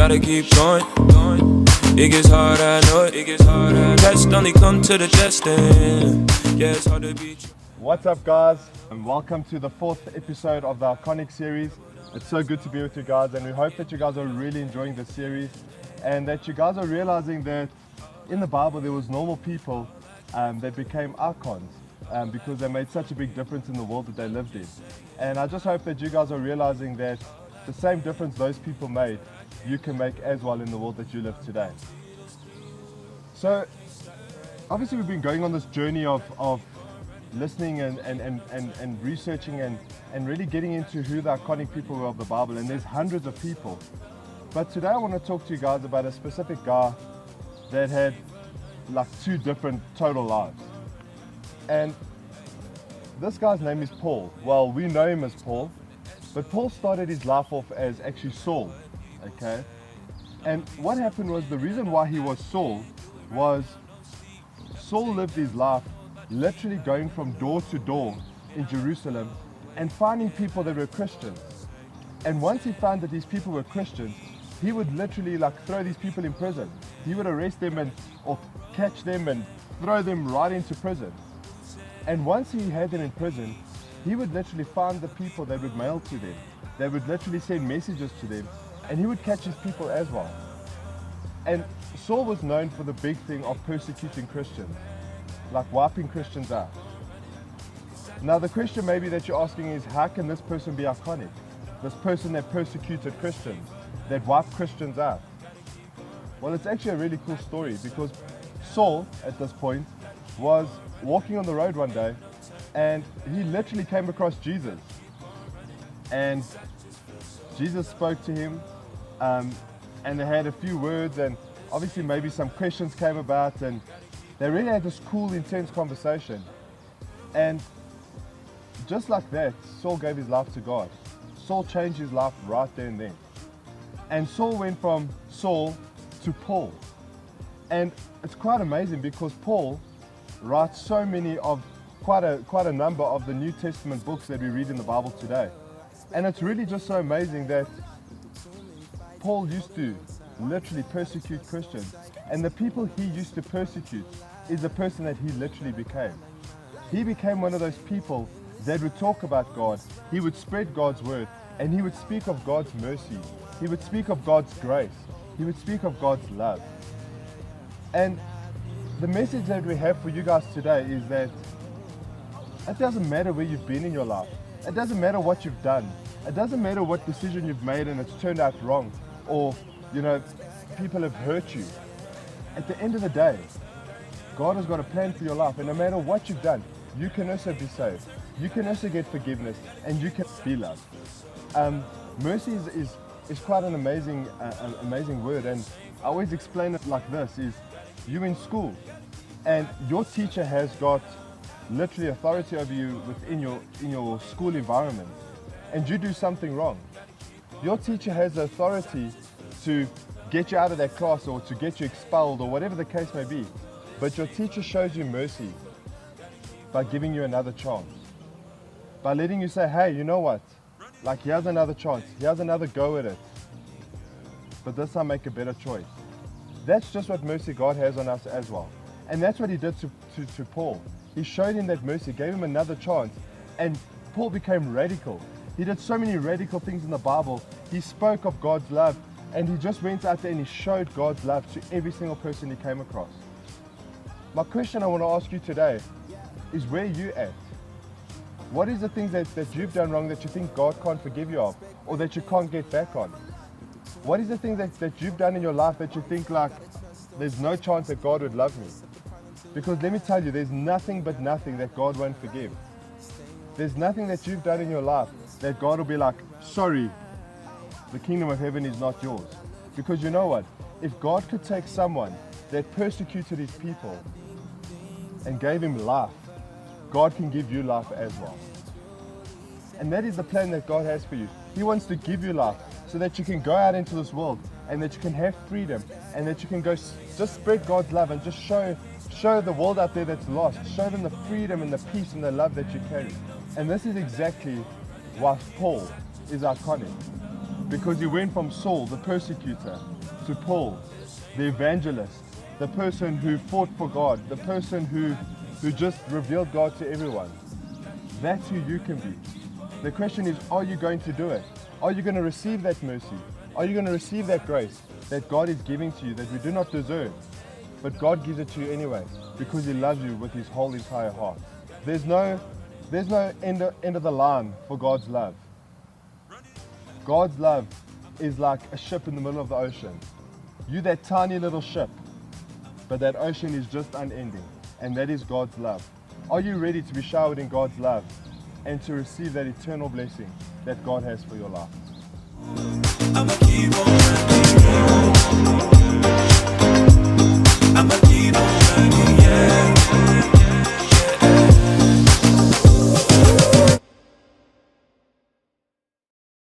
gotta keep going. It gets hard, I know it. Test only come to the testing. Yeah, it's hard to beat you. What's up, guys, and welcome to the 4th episode of the Iconic series. It's so good to be with you guys, and we hope that you guys are really enjoying this series and that you guys are realizing that in the Bible there was normal people that became icons because they made such a big difference in the world that they lived in. And I just hope that you guys are realizing that the same difference those people made, you can make as well in the world that you live today. So obviously we've been going on this journey of listening and researching and really getting into who the iconic people were of the Bible, and there's hundreds of people. But today I want to talk to you guys about a specific guy that had like 2 different total lives. And this guy's name is Paul. Well, we know him as Paul, but Paul started his life off as actually Saul, okay? And what happened was, the reason why he was Saul was Saul lived his life literally going from door to door in Jerusalem and finding people that were Christians. And once he found that these people were Christians, he would literally like throw these people in prison. He would arrest them or catch them and throw them right into prison. And once he had them in prison, he would literally find the people that would mail to them. They would literally send messages to them, and he would catch his people as well. And Saul was known for the big thing of persecuting Christians, like wiping Christians out. Now the question maybe that you're asking is, how can this person be iconic? This person that persecuted Christians, that wiped Christians out. Well, it's actually a really cool story, because Saul at this point was walking on the road one day and he literally came across Jesus. And Jesus spoke to him and they had a few words, and obviously maybe some questions came about, and they really had this cool, intense conversation. And just like that, Saul gave his life to God. Saul changed his life right there and then. And Saul went from Saul to Paul. And it's quite amazing, because Paul writes so many of quite a number of the New Testament books that we read in the Bible today. And it's really just so amazing that Paul used to literally persecute Christians, and the people he used to persecute is the person that he literally became. He became one of those people that would talk about God, he would spread God's word, and he would speak of God's mercy, he would speak of God's grace, he would speak of God's love. And the message that we have for you guys today is that it doesn't matter where you've been in your life, it doesn't matter what you've done, it doesn't matter what decision you've made and it's turned out wrong, or people have hurt you. At the end of the day, God has got a plan for your life, and no matter what you've done, you can also be saved, you can also get forgiveness, and you can be loved. Mercy is quite an amazing word, and I always explain it like this: is you in school, and your teacher has got literally authority over you within your school environment, and you do something wrong. Your teacher has the authority to get you out of that class or to get you expelled or whatever the case may be. But your teacher shows you mercy by giving you another chance, by letting you say, hey, you know what? Like, here's another chance, here's another go at it. But this time make a better choice. That's just what mercy God has on us as well. And that's what he did to Paul. He showed him that mercy, gave him another chance, and Paul became radical. He did so many radical things in the Bible. He spoke of God's love, and he just went out there and he showed God's love to every single person he came across. My question I want to ask you today is, where are you at? What is the things that you've done wrong that you think God can't forgive you of, or that you can't get back on? What is the thing that you've done in your life that you think like, there's no chance that God would love me? Because let me tell you, there's nothing but nothing that God won't forgive. There's nothing that you've done in your life that God will be like, sorry, the kingdom of heaven is not yours. Because you know what? If God could take someone that persecuted his people and gave him life, God can give you life as well. And that is the plan that God has for you. He wants to give you life so that you can go out into this world and that you can have freedom and that you can go just spread God's love and just show the world out there that's lost. Show them the freedom and the peace and the love that you carry. And this is exactly why Paul is iconic. Because he went from Saul, the persecutor, to Paul, the evangelist, the person who fought for God, the person who just revealed God to everyone. That's who you can be. The question is, are you going to do it? Are you going to receive that mercy? Are you going to receive that grace that God is giving to you that we do not deserve? But God gives it to you anyway because He loves you with His whole entire heart. There's no end of the line for God's love. God's love is like a ship in the middle of the ocean. You're that tiny little ship, but that ocean is just unending, and that is God's love. Are you ready to be showered in God's love and to receive that eternal blessing that God has for your life? I'ma keep on running.